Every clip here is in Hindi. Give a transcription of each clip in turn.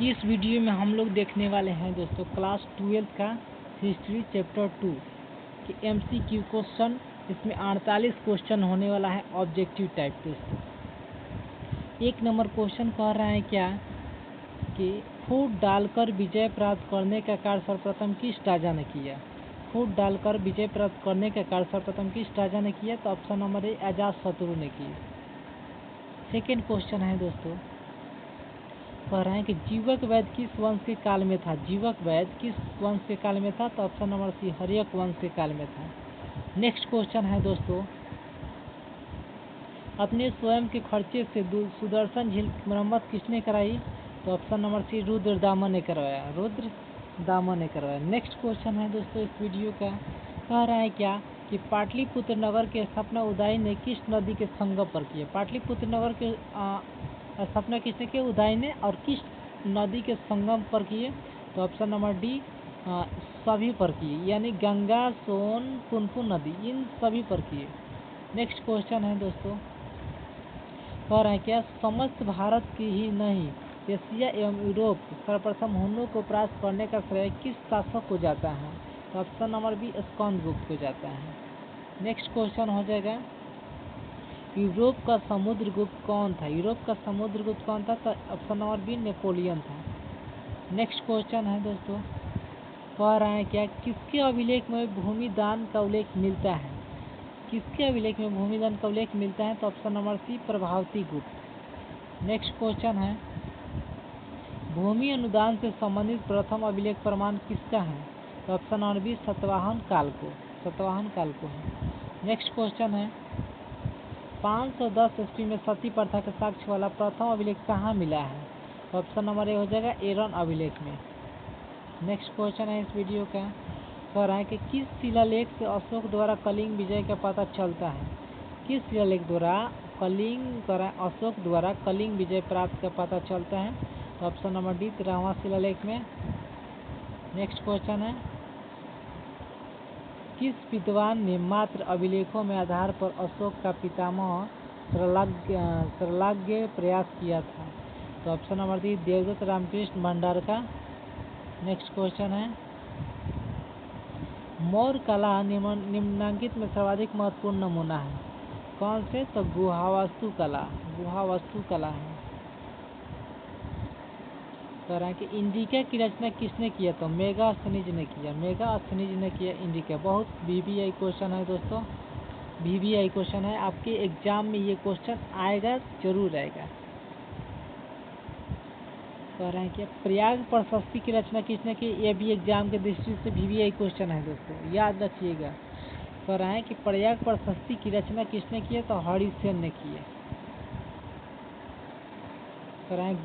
इस वीडियो में हम लोग देखने वाले हैं दोस्तों क्लास 12 का हिस्ट्री चैप्टर 2 के MCQ क्वेश्चन। इसमें 48 क्वेश्चन होने वाला है ऑब्जेक्टिव टाइप दोस्तों। 1 नंबर क्वेश्चन कह रहा है क्या कि फूट डालकर विजय प्राप्त करने का कार्य सर्वप्रथम किस राजा ने किया। फूट डालकर विजय प्राप्त करने का कार्य सर्वप्रथम किस राजा ने किया, तो ऑप्शन नंबर ए अजातशत्रु ने किया। सेकेंड क्वेश्चन है दोस्तों, कह रहे हैं कि जीवक वैद्य किस वंश के काल में था। जीवक वैद्य किस वंश के काल में था, तो ऑप्शन नंबर सी हर्यक वंश के काल में था। नेक्स्ट क्वेश्चन है दोस्तों, अपने स्वयं के खर्चे से सुदर्शन झील की मरम्मत किसने कराई, तो ऑप्शन नंबर सी रुद्रदामन ने करवाया। रुद्रदामन ने करवाया। नेक्स्ट क्वेश्चन है दोस्तों इस वीडियो का, कह रहा है क्या कि पाटलिपुत्र नगर के स्थापना उदय ने किस नदी के संगम पर किया। पाटलिपुत्र नगर के स्थापना किसने की, उदय ने, और किस नदी के संगम पर किए, तो ऑप्शन नंबर डी सभी पर किए, यानी गंगा, सोन, पुनपुन नदी, इन सभी पर किए। नेक्स्ट क्वेश्चन है दोस्तों, कह रहे हैं क्या समस्त भारत की ही नहीं एशिया एवं यूरोप सर्वप्रथम हुनों को परास्त करने का श्रेय किस शासक को जाता है, तो ऑप्शन नंबर बी स्कंदगुप्त को जाता है। नेक्स्ट क्वेश्चन हो जाएगा, यूरोप का समुद्रगुप्त कौन था। यूरोप का समुद्रगुप्त कौन था, तो ऑप्शन नंबर बी नेपोलियन था। नेक्स्ट क्वेश्चन है दोस्तों, कह रहा है क्या किसके अभिलेख में भूमि दान का उल्लेख मिलता है। किसके अभिलेख में भूमि दान का उल्लेख मिलता है, तो ऑप्शन नंबर सी प्रभावती गुप्त। नेक्स्ट क्वेश्चन है, भूमि अनुदान से संबंधित प्रथम अभिलेख प्रमाण किसका है, तो ऑप्शन नंबर बी सातवाहन काल को है। नेक्स्ट क्वेश्चन है, 510 ईस्वी में सती प्रथा के साक्ष्य वाला प्रथम अभिलेख कहाँ मिला है, तो ऑप्शन नंबर ए हो जाएगा एरन अभिलेख में। नेक्स्ट क्वेश्चन है इस वीडियो का, कह रहा है कि किस शिलालेख से अशोक द्वारा कलिंग विजय का पता चलता है। किस शिलालेख द्वारा अशोक द्वारा कलिंग विजय प्राप्त का पता चलता है, तो ऑप्शन नंबर डी 13वां शिलालेख में। नेक्स्ट क्वेश्चन है, किस विद्वान ने मात्र अभिलेखों में आधार पर अशोक का पितामह सर्वज्ञ प्रयास किया था, तो option number D Devadatta Ramakrishna Bhandarkar. Next question है, मौर्य कला निम्नलिखित में सर्वाधिक महत्वपूर्ण नमूना है, कौन से, तो गुहावास्तु कला है। कह रहा है कि इंडिका की रचना किसने किया, तो मेगास्थनीज ने किया इंडिका। बहुत VVI क्वेश्चन है दोस्तों, VVI क्वेश्चन है, आपके एग्जाम में ये क्वेश्चन आएगा, जरूर आएगा। कह रहे हैं कि प्रयाग प्रशस्ति की रचना किसने की, ये भी एग्जाम के दृष्टि से VVI क्वेश्चन है दोस्तों, याद रखिएगा। कह रहा है कि प्रयाग प्रशस्ति की रचना किसने की है, तो हरिसेन ने की है। कह रहे हैं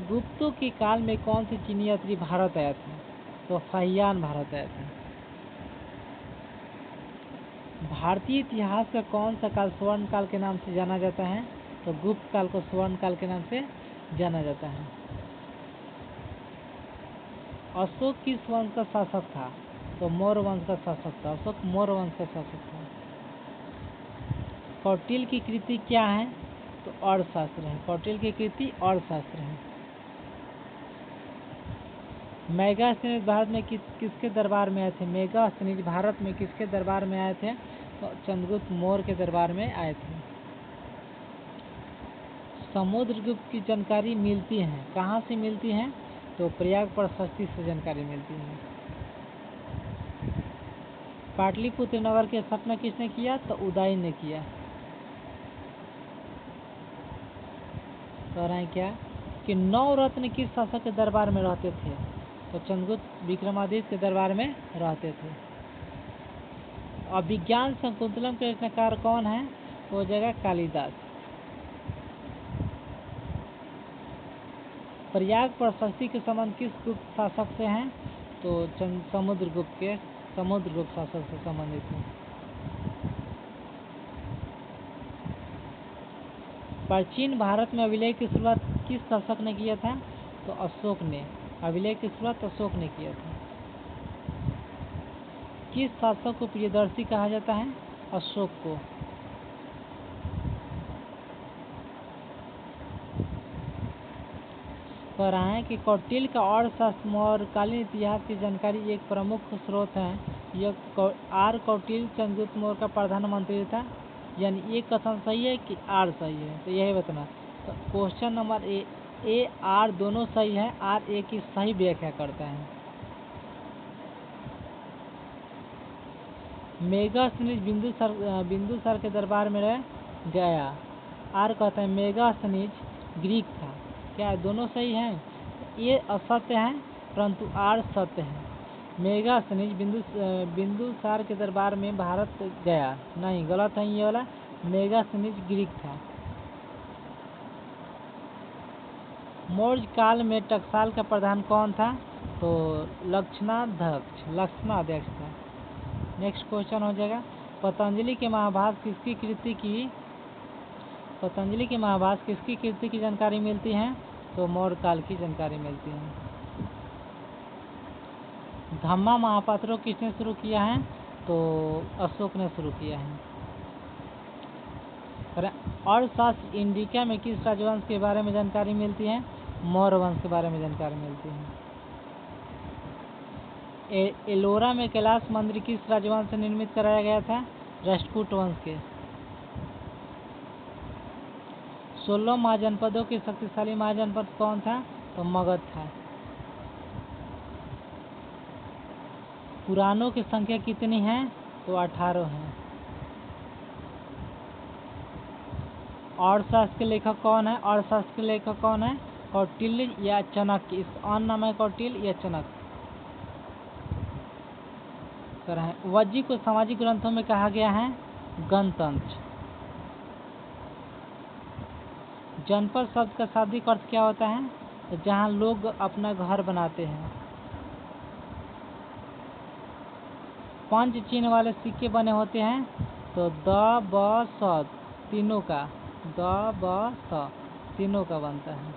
गुप्तों के काल में कौन से चीनी यात्री भारत आया था, तो फाहियान भारत आया था। भारतीय इतिहास का कौन सा काल स्वर्ण काल के नाम से जाना जाता है, तो गुप्त काल को स्वर्ण काल के नाम से जाना जाता है। अशोक किस वंश का शासक था, तो मौर्य वंश का शासक था। अशोक मौर्य वंश का शासक था। कौटिल्य की कृति क्या है, तो अर्थशास्त्र है। कौटिल्य की कृति अर्थशास्त्र है। मेगास्थनीज भारत में किसके दरबार में आए थे। मेगास्थनीज भारत में किसके दरबार में आए थे, तो चंद्रगुप्त मौर्य के दरबार में आए थे। समुद्रगुप्त की जानकारी मिलती है, कहाँ से मिलती है, तो प्रयाग प्रशस्ति से जानकारी मिलती है। पाटलिपुत्र नगर की स्थापना किसने किया, तो उदय ने किया। कह रहे हैं क्या कि 9 रत्न किस शासक के दरबार में रहते थे, तो चंद्रगुप्त विक्रमादित्य के दरबार में रहते थे। अभिज्ञान शकुंतलम के रचनाकार कौन है, वो जगह कालिदास। प्रयाग प्रशस्ति के संबंध किस गुप्त शासक से हैं, तो समुद्रगुप्त शासक से संबंधित है। प्राचीन भारत में अभिलेख की शुरुआत किस शासक ने किया था, तो अशोक ने। अभिलेख की शुरुआत अशोक ने किया था। किस शासक को प्रियदर्शी कहा जाता है, अशोक को। कह रहा है कि कौटिल्य का अर्थशास्त्र मौर्यकालीन इतिहास की जानकारी एक प्रमुख स्रोत है। यह आर कौटिल्य चंद्रगुप्त मौर्य का प्रधानमंत्री था। यानी ये कथन सही है कि आर सही है, तो यही बताना। तो क्वेश्चन नंबर ए आर दोनों सही है। आर ए की सही व्याख्या करता है। मेगास्थनीज बिंदुसार के दरबार में रह गया। आर कहता है मेगास्थनीज ग्रीक था। क्या दोनों सही हैं? ये असत्य है, परंतु आर सत्य है। मेगास्थनीज बिंदुसार के दरबार में भारत गया, नहीं, गलत है ये वाला। मेगास्थनीज ग्रीक था। मौर्य काल में टकसाल का प्रधान कौन था? तो लक्षणाध्यक्ष था। नेक्स्ट क्वेश्चन हो जाएगा, पतंजलि के महाभाष्य किसकी कृति की? पतंजलि के महाभाष्य किसकी कृति की जानकारी मिलती है? तो मौर्य काल की जानकारी मिलती है। धम्मा महापात्रो किसने शुरू किया है? तो अशोक ने शुरू किया है। अर्थशास्त्र इंडिका में किस राजवंश के बारे में जानकारी मिलती है? मौर्य वंश के बारे में जानकारी मिलती है। एलोरा में कैलाश मंदिर किस राजवंश से निर्मित कराया गया था? राष्ट्रकूट वंश के। 16 महाजनपदों के शक्तिशाली महाजनपद कौन था? तो मगध था। पुराणों की संख्या कितनी है? तो 18 है। अर्थशास्त्र के लेखक कौन है? अर्थशास्त्र के लेखक कौन है? कौटिल्य या चाणक्य। इसका नाम है कौटिल्य या चाणक्य। वज्जी को सामाजिक ग्रंथों में कहा गया है गणतंत्र। जनपद शब्द का शाब्दिक अर्थ क्या होता है? तो जहाँ लोग अपना घर बनाते हैं। पंच चिन्ह वाले सिक्के बने होते हैं। तो द ब स तीनों का, द ब स तीनों का बनता है।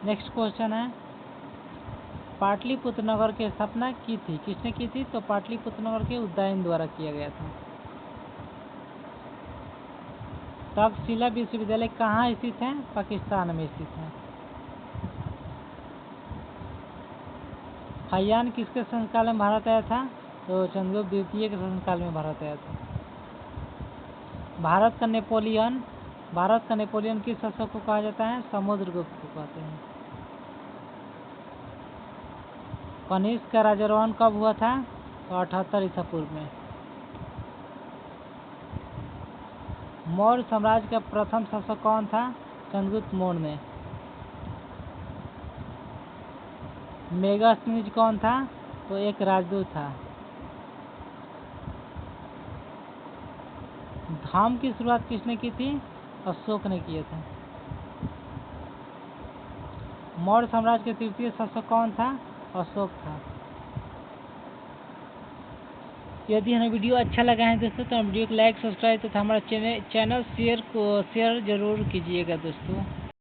नेक्स्ट क्वेश्चन है, पाटलिपुत्र नगर की स्थापना की थी, किसने की थी? तो पाटलिपुत्र नगर के उदयन द्वारा किया गया था। तक्षशिला विश्वविद्यालय कहाँ स्थित है? पाकिस्तान में स्थित है। हायान किसके शासनकाल में भारत आया था? तो चंद्रगुप्त द्वितीय के शासनकाल में भारत आया था। भारत का नेपोलियन किस शासक को कहा जाता है? समुद्रगुप्त को कहते हैं। कनिष्क का राजारोहण कब हुआ था? तो 78 ईसा पूर्व में। मौर्य साम्राज्य का प्रथम शासक कौन था? चंद्रगुप्त मौर्य ने। मेगास्थनीज कौन था? तो एक राजदूत था। धाम की शुरुआत किसने की थी? अशोक ने किया था। मौर्य साम्राज्य के तृतीय शासक कौन था? अशोक था। यदि हमें वीडियो अच्छा लगा है दोस्तों तो हम वीडियो को लाइक, सब्सक्राइब तथा हमारा चैनल शेयर जरूर कीजिएगा दोस्तों।